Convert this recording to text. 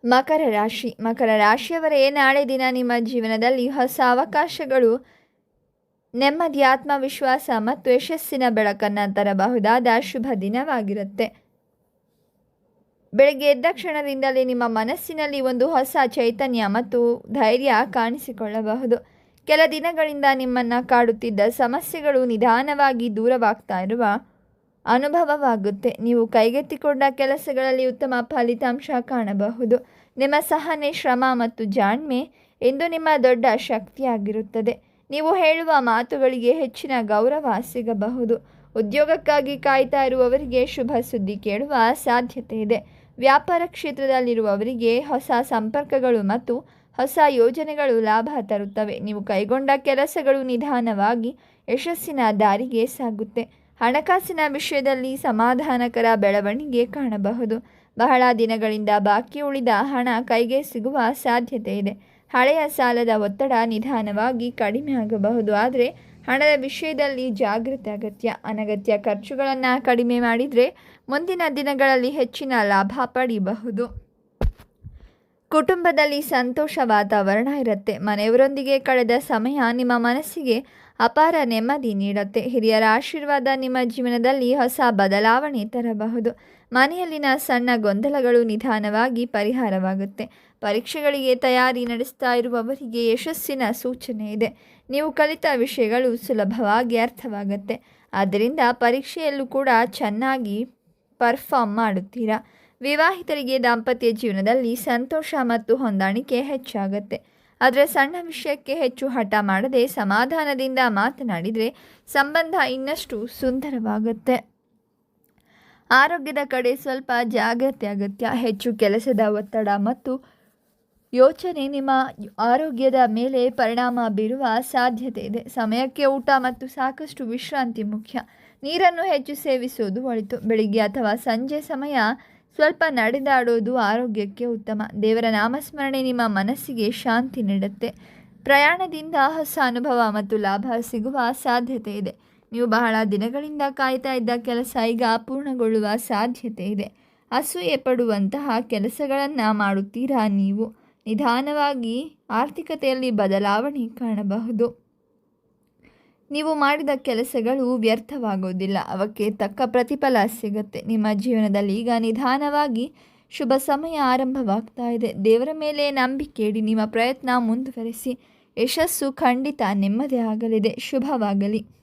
ಮಕರ ರಾಶಿಯವರೇ, ನಾಳೆ ದಿನ ನಿಮ್ಮ ಜೀವನದಲ್ಲಿ ಹೊಸ ಅವಕಾಶಗಳು, ನೆಮ್ಮದಿ, ಆತ್ಮವಿಶ್ವಾಸ ಮತ್ತು ಯಶಸ್ಸಿನ ಬೆಳಕನ್ನು ತರಬಹುದಾದ ಶುಭ ದಿನವಾಗಿರುತ್ತೆ. ಬೆಳಗ್ಗೆ ಎದ್ದ ಕ್ಷಣದಿಂದಲೇ ನಿಮ್ಮ ಮನಸ್ಸಿನಲ್ಲಿ ಒಂದು ಹೊಸ ಚೈತನ್ಯ ಮತ್ತು ಧೈರ್ಯ ಕಾಣಿಸಿಕೊಳ್ಳಬಹುದು. ಕೆಲ ದಿನಗಳಿಂದ ನಿಮ್ಮನ್ನು ಕಾಡುತ್ತಿದ್ದ ಸಮಸ್ಯೆಗಳು ನಿಧಾನವಾಗಿ ದೂರವಾಗ್ತಾ ಇರುವ ಅನುಭವವಾಗುತ್ತೆ. ನೀವು ಕೈಗೆತ್ತಿಕೊಂಡ ಕೆಲಸಗಳಲ್ಲಿ ಉತ್ತಮ ಫಲಿತಾಂಶ ಕಾಣಬಹುದು. ನಿಮ್ಮ ಸಹನೆ, ಶ್ರಮ ಮತ್ತು ಜಾಣ್ಮೆ ಎಂದು ನಿಮ್ಮ ದೊಡ್ಡ ಶಕ್ತಿಯಾಗಿರುತ್ತದೆ. ನೀವು ಹೇಳುವ ಮಾತುಗಳಿಗೆ ಹೆಚ್ಚಿನ ಗೌರವ ಸಿಗಬಹುದು. ಉದ್ಯೋಗಕ್ಕಾಗಿ ಕಾಯ್ತಾ ಇರುವವರಿಗೆ ಶುಭ ಸುದ್ದಿ ಕೇಳುವ ಸಾಧ್ಯತೆ ಇದೆ. ವ್ಯಾಪಾರ ಕ್ಷೇತ್ರದಲ್ಲಿರುವವರಿಗೆ ಹೊಸ ಸಂಪರ್ಕಗಳು ಮತ್ತು ಹೊಸ ಯೋಜನೆಗಳು ಲಾಭ ತರುತ್ತವೆ. ನೀವು ಕೈಗೊಂಡ ಕೆಲಸಗಳು ನಿಧಾನವಾಗಿ ಯಶಸ್ಸಿನ ದಾರಿಗೆ ಸಾಗುತ್ತೆ. ಹಣಕಾಸಿನ ವಿಷಯದಲ್ಲಿ ಸಮಾಧಾನಕರ ಬೆಳವಣಿಗೆ ಕಾಣಬಹುದು. ಬಹಳ ದಿನಗಳಿಂದ ಬಾಕಿ ಉಳಿದ ಹಣ ಕೈಗೆ ಸಿಗುವ ಸಾಧ್ಯತೆ ಇದೆ. ಹಳೆಯ ಸಾಲದ ಒತ್ತಡ ನಿಧಾನವಾಗಿ ಕಡಿಮೆ ಆಗಬಹುದು. ಆದರೆ ಹಣದ ವಿಷಯದಲ್ಲಿ ಜಾಗೃತಿ ಅಗತ್ಯ. ಅನಗತ್ಯ ಖರ್ಚುಗಳನ್ನು ಕಡಿಮೆ ಮಾಡಿದರೆ ಮುಂದಿನ ದಿನಗಳಲ್ಲಿ ಹೆಚ್ಚಿನ ಲಾಭ ಪಡೆಯಬಹುದು. ಕುಟುಂಬದಲ್ಲಿ ಸಂತೋಷ ವಾತಾವರಣ ಇರುತ್ತೆ. ಮನೆಯವರೊಂದಿಗೆ ಕಳೆದ ಸಮಯ ನಿಮ್ಮ ಮನಸ್ಸಿಗೆ ಅಪಾರ ನೆಮ್ಮದಿ ನೀಡುತ್ತೆ. ಹಿರಿಯರ ಆಶೀರ್ವಾದ ನಿಮ್ಮ ಜೀವನದಲ್ಲಿ ಹೊಸ ಬದಲಾವಣೆ ತರಬಹುದು. ಮನೆಯಲ್ಲಿನ ಸಣ್ಣ ಗೊಂದಲಗಳು ನಿಧಾನವಾಗಿ ಪರಿಹಾರವಾಗುತ್ತೆ. ಪರೀಕ್ಷೆಗಳಿಗೆ ತಯಾರಿ ನಡೆಸ್ತಾ ಇರುವವರಿಗೆ ಯಶಸ್ಸಿನ ಸೂಚನೆ ಇದೆ. ನೀವು ಕಲಿತ ವಿಷಯಗಳು ಸುಲಭವಾಗಿ ಅರ್ಥವಾಗುತ್ತೆ. ಆದ್ದರಿಂದ ಪರೀಕ್ಷೆಯಲ್ಲೂ ಕೂಡ ಚೆನ್ನಾಗಿ ಪರ್ಫಾರ್ಮ್ ಮಾಡುತ್ತೀರಾ. ವಿವಾಹಿತರಿಗೆ ದಾಂಪತ್ಯ ಜೀವನದಲ್ಲಿ ಸಂತೋಷ ಮತ್ತು ಹೊಂದಾಣಿಕೆ ಹೆಚ್ಚಾಗುತ್ತೆ. ಆದರೆ ಸಣ್ಣ ವಿಷಯಕ್ಕೆ ಹೆಚ್ಚು ಹಠ ಮಾಡದೆ ಸಮಾಧಾನದಿಂದ ಮಾತನಾಡಿದರೆ ಸಂಬಂಧ ಇನ್ನಷ್ಟು ಸುಂದರವಾಗುತ್ತೆ. ಆರೋಗ್ಯದ ಕಡೆ ಸ್ವಲ್ಪ ಜಾಗ್ರತೆ ಅಗತ್ಯ. ಹೆಚ್ಚು ಕೆಲಸದ ಒತ್ತಡ ಮತ್ತು ಯೋಚನೆ ನಿಮ್ಮ ಆರೋಗ್ಯದ ಮೇಲೆ ಪರಿಣಾಮ ಬೀರುವ ಸಾಧ್ಯತೆ ಇದೆ. ಸಮಯಕ್ಕೆ ಊಟ ಮತ್ತು ಸಾಕಷ್ಟು ವಿಶ್ರಾಂತಿ ಮುಖ್ಯ. ನೀರನ್ನು ಹೆಚ್ಚು ಸೇವಿಸುವುದು ಒಳಿತು. ಬೆಳಿಗ್ಗೆ ಅಥವಾ ಸಂಜೆ ಸಮಯ ಸ್ವಲ್ಪ ನಡೆದಾಡೋದು ಆರೋಗ್ಯಕ್ಕೆ ಉತ್ತಮ. ದೇವರ ನಾಮಸ್ಮರಣೆ ನಿಮ್ಮ ಮನಸ್ಸಿಗೆ ಶಾಂತಿ ನೀಡುತ್ತೆ. ಪ್ರಯಾಣದಿಂದ ಹೊಸ ಅನುಭವ ಮತ್ತು ಲಾಭ ಸಿಗುವ ಸಾಧ್ಯತೆ ಇದೆ. ನೀವು ಬಹಳ ದಿನಗಳಿಂದ ಕಾಯ್ತಾ ಇದ್ದ ಕೆಲಸ ಈಗ ಪೂರ್ಣಗೊಳ್ಳುವ ಸಾಧ್ಯತೆ ಇದೆ. ಅಸೂಯೆ ಪಡುವಂತಹ ಕೆಲಸಗಳನ್ನು ಮಾಡುತ್ತೀರಾ. ನೀವು ನಿಧಾನವಾಗಿ ಆರ್ಥಿಕತೆಯಲ್ಲಿ ಬದಲಾವಣೆ ಕಾಣಬಹುದು. ನೀವು ಮಾಡಿದ ಕೆಲಸಗಳು ವ್ಯರ್ಥವಾಗೋದಿಲ್ಲ, ಅವಕ್ಕೆ ತಕ್ಕ ಪ್ರತಿಫಲ ಸಿಗುತ್ತೆ. ನಿಮ್ಮ ಜೀವನದಲ್ಲಿ ಈಗ ನಿಧಾನವಾಗಿ ಶುಭ ಸಮಯ ಆರಂಭವಾಗ್ತಾ ಇದೆ. ದೇವರ ಮೇಲೆ ನಂಬಿಕೆ ಇಡಿ. ನಿಮ್ಮ ಪ್ರಯತ್ನ ಮುಂದುವರಿಸಿ. ಯಶಸ್ಸು ಖಂಡಿತ ನೆಮ್ಮದಿ ಆಗಲಿದೆ. ಶುಭವಾಗಲಿ.